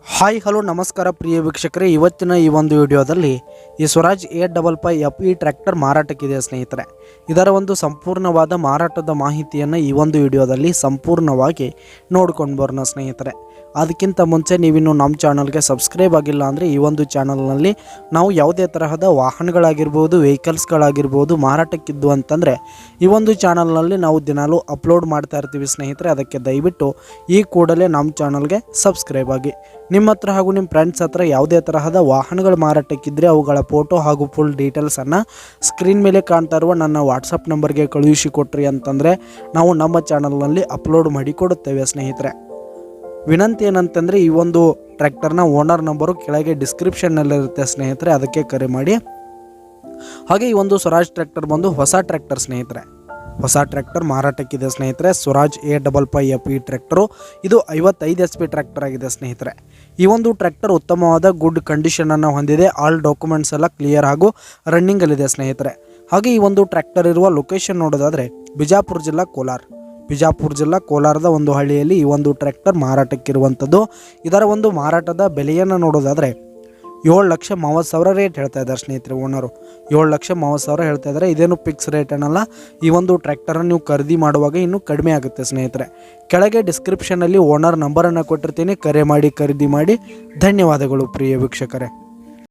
Hi hello ನಮಸ್ಕಾರ ಪ್ರಿಯ ವೀಕ್ಷಕರೇ, ಇವತ್ತಿನ ಈ ಒಂದು ವಿಡಿಯೋದಲ್ಲಿ ಈ ಸ್ವರಾಜ್ 855 FE ಟ್ರ್ಯಾಕ್ಟರ್ ಮಾರಾಟಕ್ಕಿದೆ ಸ್ನೇಹಿತರೆ. ಇದರ ಒಂದು ಸಂಪೂರ್ಣವಾದ ಮಾರಾಟದ ಮಾಹಿತಿಯನ್ನು ಈ ಒಂದು ವಿಡಿಯೋದಲ್ಲಿ ಸಂಪೂರ್ಣವಾಗಿ ನೋಡ್ಕೊಂಡು ಬರೋಣ ಸ್ನೇಹಿತರೆ. ಅದಕ್ಕಿಂತ ಮುಂಚೆ ನೀವಿನ್ನು ನಮ್ಮ ಚಾನಲ್ಗೆ ಸಬ್ಸ್ಕ್ರೈಬ್ ಆಗಿಲ್ಲ ಅಂದರೆ ಈ ಒಂದು ಚಾನಲ್ನಲ್ಲಿ ನಾವು ಯಾವುದೇ ತರಹದ ವಾಹನಗಳಾಗಿರ್ಬೋದು, ವೆಹಿಕಲ್ಸ್ಗಳಾಗಿರ್ಬೋದು ಮಾರಾಟಕ್ಕಿದ್ದು ಅಂತಂದರೆ ಈ ಒಂದು ಚಾನಲ್ನಲ್ಲಿ ನಾವು ದಿನಾಲೂ ಅಪ್ಲೋಡ್ ಮಾಡ್ತಾ ಇರ್ತೀವಿ ಸ್ನೇಹಿತರೆ. ಅದಕ್ಕೆ ದಯವಿಟ್ಟು ಈ ಕೂಡಲೇ ನಮ್ಮ ಚಾನಲ್ಗೆ ಸಬ್ಸ್ಕ್ರೈಬ್ ಆಗಿ. ನಿಮ್ಮ ಹತ್ರ ಹಾಗೂ ನಿಮ್ಮ ಫ್ರೆಂಡ್ಸ್ ಹತ್ರ ಯಾವುದೇ ತರಹದ ವಾಹನಗಳು ಮಾರಾಟಕ್ಕಿದ್ದರೆ ಅವುಗಳ ಫೋಟೋ ಹಾಗೂ ಫುಲ್ ಡೀಟೇಲ್ಸನ್ನು ಸ್ಕ್ರೀನ್ ಮೇಲೆ ಕಾಣ್ತಾ ಇರುವ ನನ್ನ ವಾಟ್ಸಪ್ ನಂಬರ್ಗೆ ಕಳುಹಿಸಿ ಕೊಟ್ರಿ ಅಂತಂದರೆ ನಾವು ನಮ್ಮ ಚಾನಲ್ನಲ್ಲಿ ಅಪ್ಲೋಡ್ ಮಾಡಿ ಕೊಡುತ್ತೇವೆ ಸ್ನೇಹಿತರೆ. ವಿನಂತಿ ಏನಂತಂದರೆ ಈ ಒಂದು ಟ್ರ್ಯಾಕ್ಟರ್ನ ಓನರ್ ನಂಬರು ಕೆಳಗೆ ಡಿಸ್ಕ್ರಿಪ್ಷನ್ನಲ್ಲಿರುತ್ತೆ ಸ್ನೇಹಿತರೆ, ಅದಕ್ಕೆ ಕರೆ ಮಾಡಿ. ಹಾಗೆ ಈ ಒಂದು ಸ್ವರಾಜ್ ಟ್ರ್ಯಾಕ್ಟರ್ ಬಂದು ಹೊಸ ಟ್ರ್ಯಾಕ್ಟರ್ ಸ್ನೇಹಿತರೆ, ಹೊಸ ಟ್ರ್ಯಾಕ್ಟರ್ ಮಾರಾಟಕ್ಕಿದೆ ಸ್ನೇಹಿತರೆ. ಸ್ವರಾಜ್ 855 FE ಟ್ರ್ಯಾಕ್ಟರು ಇದು 55 HP ಟ್ರ್ಯಾಕ್ಟರ್ ಆಗಿದೆ ಸ್ನೇಹಿತರೆ. ಈ ಒಂದು ಟ್ರ್ಯಾಕ್ಟರ್ ಉತ್ತಮವಾದ ಗುಡ್ ಕಂಡೀಷನನ್ನು ಹೊಂದಿದೆ. ಆಲ್ ಡಾಕ್ಯುಮೆಂಟ್ಸ್ ಎಲ್ಲ ಕ್ಲಿಯರ್ ಹಾಗೂ ರನ್ನಿಂಗಲ್ಲಿದೆ ಸ್ನೇಹಿತರೆ. ಹಾಗೆ ಈ ಒಂದು ಟ್ರ್ಯಾಕ್ಟರ್ ಇರುವ ಲೊಕೇಶನ್ ನೋಡೋದಾದರೆ ಬಿಜಾಪುರ ಜಿಲ್ಲಾ ಕೋಲಾರದ ಒಂದು ಹಳ್ಳಿಯಲ್ಲಿ ಈ ಒಂದು ಟ್ರ್ಯಾಕ್ಟರ್ ಮಾರಾಟಕ್ಕಿರುವಂಥದ್ದು. ಇದರ ಒಂದು ಮಾರಾಟದ ಬೆಲೆಯನ್ನು ನೋಡೋದಾದರೆ 7,30,000 ರೇಟ್ ಹೇಳ್ತಾ ಇದ್ದಾರೆ ಸ್ನೇಹಿತರೆ. ಓನರು 7,30,000 ಹೇಳ್ತಾ ಇದ್ದಾರೆ. ಇದೇನು ಫಿಕ್ಸ್ ರೇಟ್ ಅನ್ನಲ್ಲ. ಈ ಒಂದು ಟ್ರ್ಯಾಕ್ಟರನ್ನು ನೀವು ಖರೀದಿ ಮಾಡುವಾಗ ಇನ್ನೂ ಕಡಿಮೆ ಆಗುತ್ತೆ ಸ್ನೇಹಿತರೆ. ಕೆಳಗೆ ಡಿಸ್ಕ್ರಿಪ್ಷನಲ್ಲಿ ಓನರ್ ನಂಬರನ್ನು ಕೊಟ್ಟಿರ್ತೀನಿ, ಕರೆ ಮಾಡಿ ಖರೀದಿ ಮಾಡಿ. ಧನ್ಯವಾದಗಳು ಪ್ರಿಯ ವೀಕ್ಷಕರೇ.